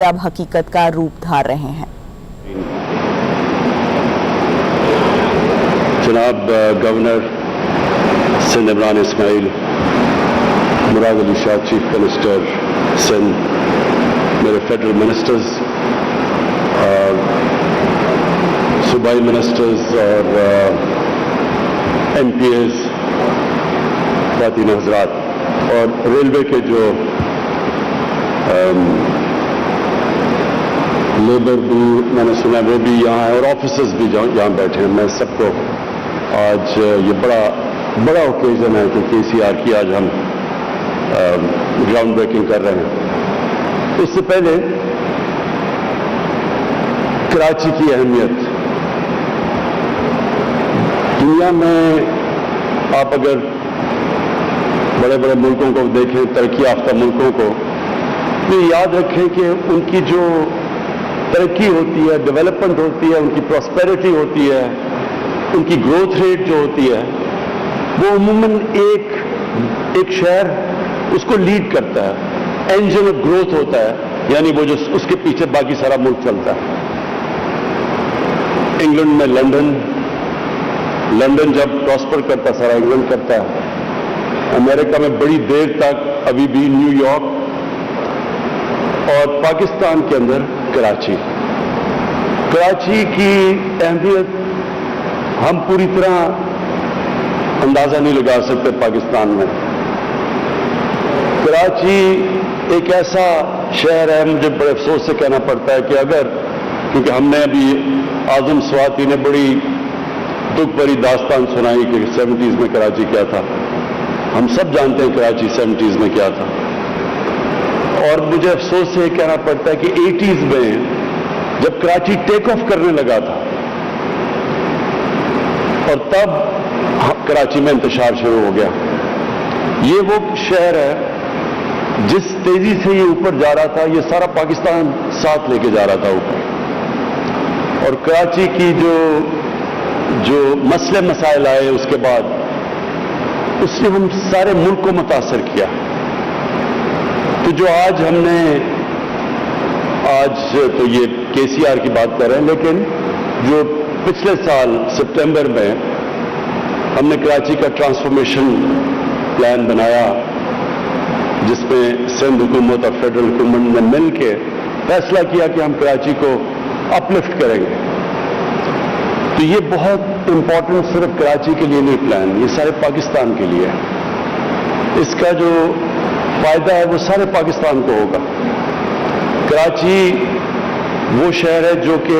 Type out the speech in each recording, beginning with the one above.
अब हकीकत का रूप धार रहे हैं। जनाब governor Sindh Imran Ismail, Murad Ali Shah chief minister Sindh, मेरे फेडरल मिनिस्टर्स, सूबाई मिनिस्टर्स और MPAs, खातिन हजरात और रेलवे के जो लेबर भी मैंने सुना वो भी यहाँ है और ऑफिसर्स भी यहाँ बैठे हैं। मैं सबको आज ये बड़ा ओकेजन है कि KCR की आज हम ग्राउंड ब्रेकिंग कर रहे हैं। इससे पहले कराची की अहमियत दुनिया में, आप अगर बड़े बड़े मुल्कों को देखें, तरक्की याफ्ता मुल्कों को, तो याद रखें कि उनकी जो तरक्की होती है, डेवलपमेंट होती है, उनकी प्रॉस्पेरिटी होती है, उनकी ग्रोथ रेट जो होती है, वो अमूमन एक शहर उसको लीड करता है, इंजन ऑफ ग्रोथ होता है, यानी वो जो उसके पीछे बाकी सारा मुल्क चलता है। इंग्लैंड में लंदन जब प्रॉस्पर करता, सारा इंग्लैंड करता है। अमेरिका में बड़ी देर तक अभी भी न्यूयॉर्क, और पाकिस्तान के अंदर कराची की अहमियत हम पूरी तरह अंदाजा नहीं लगा सकते। पाकिस्तान में कराची एक ऐसा शहर है, मुझे बड़े अफसोस से कहना पड़ता है कि क्योंकि हमने अभी आजम स्वाति ने बड़ी दुख भरी दास्तान सुनाई कि 70s में कराची क्या था। हम सब जानते हैं कराची 70s में क्या था, और मुझे अफसोस से कहना पड़ता है कि 80s में जब कराची टेक ऑफ करने लगा था और तब कराची में इंतशार शुरू हो गया। ये वो शहर है जिस तेजी से ये ऊपर जा रहा था, ये सारा पाकिस्तान साथ लेके जा रहा था ऊपर। और कराची की जो मसले मसाइल आए उसके बाद, उसने हम सारे मुल्क को मुतासर किया। तो जो आज तो ये KCR की बात कर रहे हैं, लेकिन जो पिछले साल सितंबर में हमने कराची का ट्रांसफॉर्मेशन प्लान बनाया, जिसमें सिंध हुकूमत और फेडरल हुकूमत ने मिलकर फैसला किया कि हम कराची को अपलिफ्ट करेंगे। तो ये बहुत इंपॉर्टेंट सिर्फ कराची के लिए नहीं प्लान, ये सारे पाकिस्तान के लिए है। इसका जो फायदा है वो सारे पाकिस्तान को होगा। कराची वो शहर है जो कि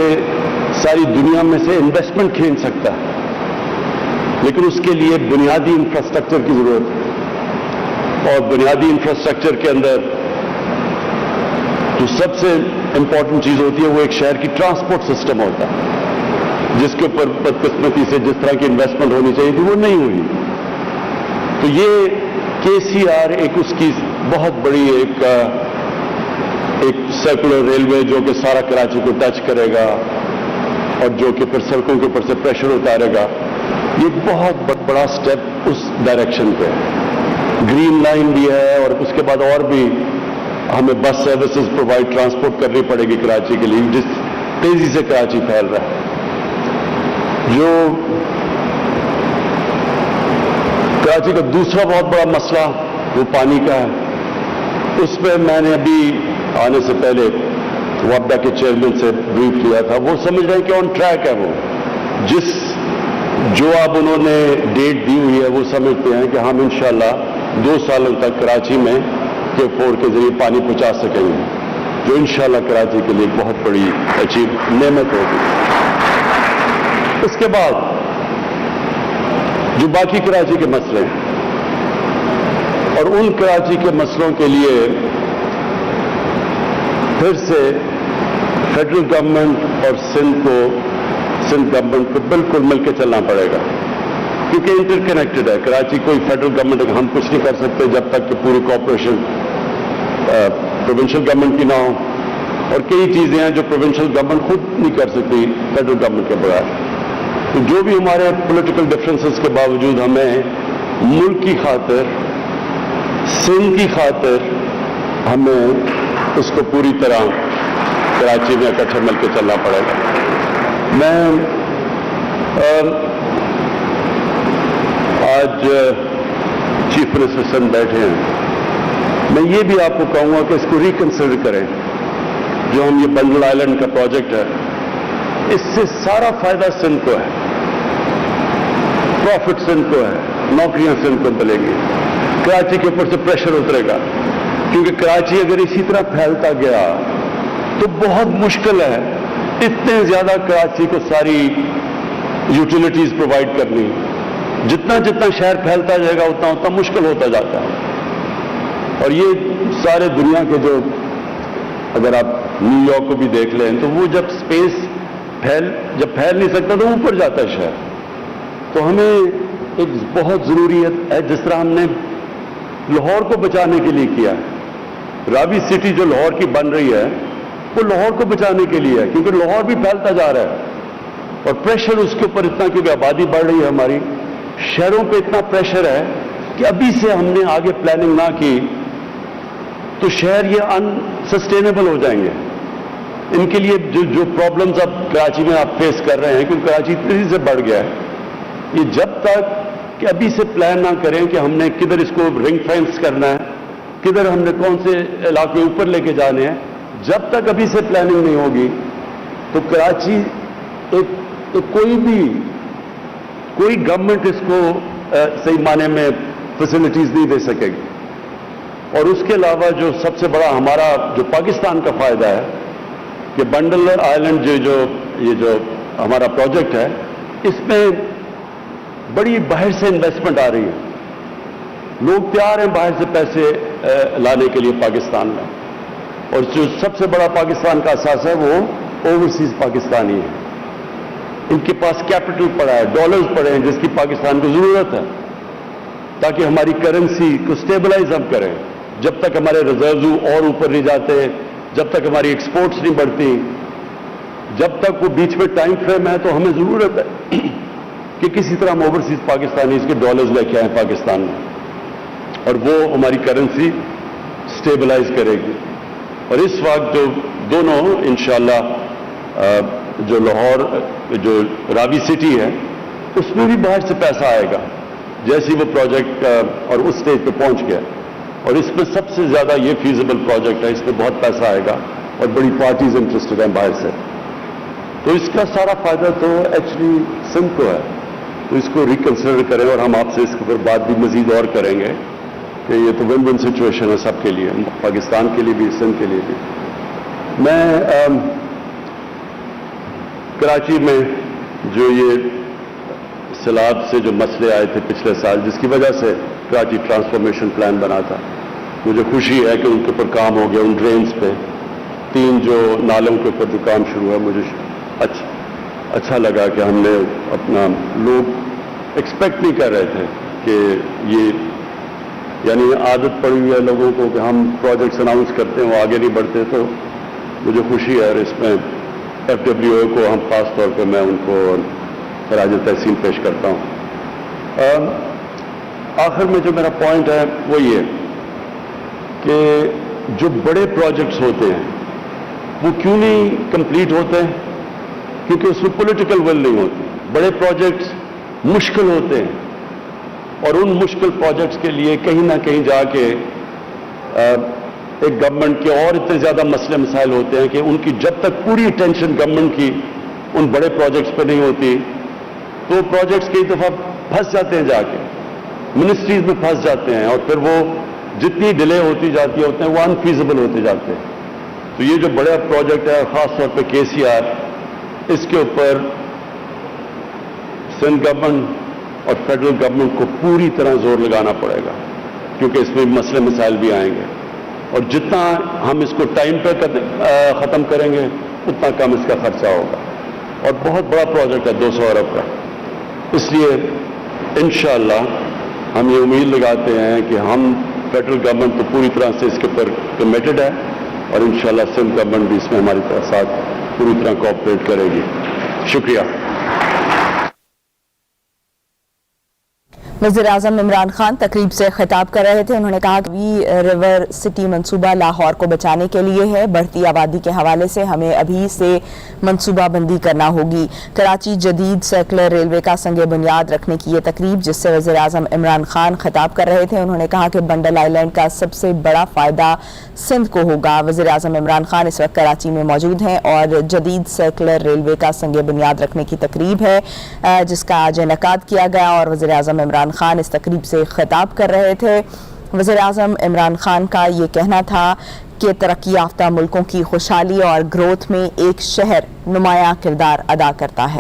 सारी दुनिया में से इन्वेस्टमेंट खींच सकता है, लेकिन उसके लिए बुनियादी इंफ्रास्ट्रक्चर की जरूरत है। और बुनियादी इंफ्रास्ट्रक्चर के अंदर जो सबसे इंपॉर्टेंट चीज होती है वो एक शहर की ट्रांसपोर्ट सिस्टम होता है, जिसके ऊपर बदकिस्मती से जिस तरह की इन्वेस्टमेंट होनी चाहिए थी वो नहीं हुई। तो ये KCR एक उसकी बहुत बड़ी एक सर्कुलर रेलवे जो कि सारा कराची को टच करेगा और जो कि फिर सड़कों के ऊपर से प्रेशर उतारेगा, ये बहुत बड़ा स्टेप उस डायरेक्शन पे है। ग्रीन लाइन भी है और उसके बाद और भी हमें बस सर्विसेज प्रोवाइड, ट्रांसपोर्ट करनी पड़ेगी कराची के लिए, जिस तेजी से कराची फैल रहा है। जो कराची का दूसरा बहुत बड़ा मसला वो पानी का है। उस पर मैंने अभी आने से पहले WAPDA के चेयरमैन से ब्रीफ लिया था। वो समझ रहे हैं कि ऑन ट्रैक है। वो जो अब उन्होंने डेट दी हुई है वो समझते हैं कि हम इंशाल्लाह 2 सालों तक कराची में K4 के जरिए पानी पहुंचा सकेंगे, जो इंशाल्लाह कराची के लिए एक बहुत बड़ी नेमत होगी। इसके बाद जो बाकी कराची के मसले हैं, और उन कराची के मसलों के लिए फिर से फेडरल गवर्नमेंट और सिंध गवर्नमेंट को बिल्कुल मिलकर चलना पड़ेगा, क्योंकि इंटरकनेक्टेड है। कराची कोई फेडरल गवर्नमेंट हम कुछ नहीं कर सकते जब तक कि पूरी कॉर्पोरेशन प्रोविंशियल गवर्नमेंट की ना हो, और कई चीजें हैं जो प्रोविंशियल गवर्नमेंट खुद नहीं कर सकती फेडरल गवर्नमेंट के बगैर। तो जो भी हमारे पॉलिटिकल डिफरेंसेस के बावजूद हमें मुल्क की खातिर, सिंध की खातिर हमें उसको पूरी तरह कराची में इकट्ठे मिल के चलना पड़ेगा। मैं आज चीफ मिनिस्टर सिंध बैठे हैं, मैं ये भी आपको कहूँगा कि इसको रिकंसिडर करें। जो हम ये बंडल आइलैंड का प्रोजेक्ट है, इससे सारा फायदा सिंध को है, प्रॉफिट सिंध को है, नौकरियां सिंध को मिलेंगी, कराची के ऊपर से प्रेशर उतरेगा। क्योंकि कराची अगर इसी तरह फैलता गया तो बहुत मुश्किल है इतने ज्यादा कराची को सारी यूटिलिटीज प्रोवाइड करनी। जितना जितना शहर फैलता जाएगा उतना उतना मुश्किल होता जाता है। और ये सारे दुनिया के जो, अगर आप न्यूयॉर्क को भी देख लें तो वो जब स्पेस जब फैल नहीं सकता तो ऊपर जाता है शहर। तो हमें एक बहुत जरूरी है, जिस तरह हमने लाहौर को बचाने के लिए किया है, रावी सिटी जो लाहौर की बन रही है वो लाहौर को बचाने के लिए है, क्योंकि लाहौर भी फैलता जा रहा है और प्रेशर उसके ऊपर इतना, क्योंकि आबादी बढ़ रही है हमारी, शहरों पे इतना प्रेशर है कि अभी से हमने आगे प्लानिंग ना की तो शहर ये अनसस्टेनेबल हो जाएंगे। इनके लिए जो प्रॉब्लम्स अब कराची में आप फेस कर रहे हैं, क्योंकि कराची तेजी से बढ़ गया है, ये जब तक कि अभी से प्लान ना करें कि हमने किधर इसको रिंग फेंस करना है, किधर हमने कौन से इलाके ऊपर लेके जाने हैं, जब तक अभी से प्लानिंग नहीं होगी तो कराची कोई गवर्नमेंट इसको सही माने में फैसिलिटीज नहीं दे सकेगी। और उसके अलावा जो सबसे बड़ा हमारा जो पाकिस्तान का फायदा है कि बंडल आइलैंड ये जो हमारा प्रोजेक्ट है, इसमें बड़ी बाहर से इन्वेस्टमेंट आ रही है। लोग तैयार हैं बाहर से पैसे लाने के लिए पाकिस्तान में, और जो सबसे बड़ा पाकिस्तान का असास है वो ओवरसीज पाकिस्तानी है। इनके पास कैपिटल पड़ा है, डॉलर्स पड़े हैं जिसकी पाकिस्तान को जरूरत है, ताकि हमारी करेंसी को स्टेबलाइज हम करें। जब तक हमारे रिजर्व और ऊपर नहीं जाते, जब तक हमारी एक्सपोर्ट्स नहीं बढ़ती, जब तक वो बीच में टाइम फ्रेम है, तो हमें जरूरत है कि किसी तरह हम ओवरसीज पाकिस्तानी इसके डॉलर्स लेके आए पाकिस्तान में, और वो हमारी करेंसी स्टेबलाइज करेगी। और इस वक्त जो दोनों इंशाल्लाह जो लाहौर जो रावी सिटी है उसमें भी बाहर से पैसा आएगा, जैसे वो प्रोजेक्ट और उस स्टेज पे पहुंच गया। और इसमें सबसे ज्यादा ये फीजिबल प्रोजेक्ट है, इसमें बहुत पैसा आएगा और बड़ी पार्टीज इंटरेस्टेड हैं बाहर से। तो इसका सारा फायदा तो एक्चुअली सिंध को है। तो इसको रिकंसिडर करें, और हम आपसे इसके ऊपर बात भी मजीद और करेंगे कि ये तो विन विन सिचुएशन है सबके लिए, पाकिस्तान के लिए भी, सिंध के लिए भी। मैं कराची में जो ये सैलाब से जो मसले आए थे पिछले साल, जिसकी वजह से कराची ट्रांसफॉर्मेशन प्लान बना था, मुझे खुशी है कि उनके ऊपर काम हो गया। उन ड्रेन्स पे 3 जो नालों के ऊपर जो काम शुरू है, मुझे अच्छा लगा कि हमने अपना, लोग एक्सपेक्ट नहीं कर रहे थे कि ये, यानी आदत पड़ी हुई है लोगों को कि हम प्रोजेक्ट्स अनाउंस करते हैं वो आगे नहीं बढ़ते। तो मुझे खुशी है, और इसमें FWO को हम खास तौर पे मैं उनको खराज तहसीन पेश करता हूँ। आखिर में जो मेरा पॉइंट है वो ये कि जो बड़े प्रोजेक्ट्स होते हैं वो क्यों नहीं कंप्लीट होते हैं, क्योंकि उसमें पॉलिटिकल विल नहीं होती। बड़े प्रोजेक्ट्स मुश्किल होते हैं, और उन मुश्किल प्रोजेक्ट्स के लिए कहीं ना कहीं जाके एक गवर्नमेंट के और इतने ज्यादा मसले मसाइल होते हैं कि उनकी जब तक पूरी अटेंशन गवर्नमेंट की उन बड़े प्रोजेक्ट्स पे नहीं होती तो प्रोजेक्ट्स कई दफा फंस जाते हैं, जाके मिनिस्ट्रीज में फंस जाते हैं, और फिर वो जितनी डिले होती जाती है उतने वो अनफीजिबल होते जाते हैं। तो ये जो बड़ा प्रोजेक्ट है, खासतौर पर KCR, इसके ऊपर सिंध गवर्नमेंट और फेडरल गवर्नमेंट को पूरी तरह जोर लगाना पड़ेगा, क्योंकि इसमें मसले मसाइल भी आएंगे, और जितना हम इसको टाइम पे ख़त्म करेंगे उतना कम इसका खर्चा होगा। और बहुत बड़ा प्रोजेक्ट है, 200 अरब का। इसलिए इंशाअल्लाह हम ये उम्मीद लगाते हैं कि हम, फेडरल गवर्नमेंट तो पूरी तरह से इसके ऊपर कमिटेड है, और इंशाअल्लाह सिंध गवर्नमेंट भी इसमें हमारे साथ पूरी तरह कोऑपरेट करेगी। शुक्रिया। وزیر اعظم عمران خان تقریب سے خطاب کر رہے تھے. انہوں نے کہا کہ ریور سٹی منصوبہ لاہور کو بچانے کے لیے ہے. بڑھتی آبادی کے حوالے سے ہمیں ابھی سے منصوبہ بندی کرنا ہوگی. کراچی جدید سرکلر ریلوے کا سنگ بنیاد رکھنے کی یہ تقریب جس سے وزیر اعظم عمران خان خطاب کر رہے تھے. انہوں نے کہا کہ بنڈل آئی لینڈ کا سب سے بڑا فائدہ سندھ کو ہوگا. وزیر اعظم عمران خان اس وقت کراچی میں موجود ہیں اور جدید سرکلر ریلوے کا سنگ بنیاد رکھنے کی تقریب ہے جس کا آج انعقاد کیا گیا اور وزیر اعظم عمران خان اس تقریب سے خطاب کر رہے تھے. وزیر اعظم عمران خان کا یہ کہنا تھا کہ ترقی یافتہ ملکوں کی خوشحالی اور گروتھ میں ایک شہر نمایاں کردار ادا کرتا ہے.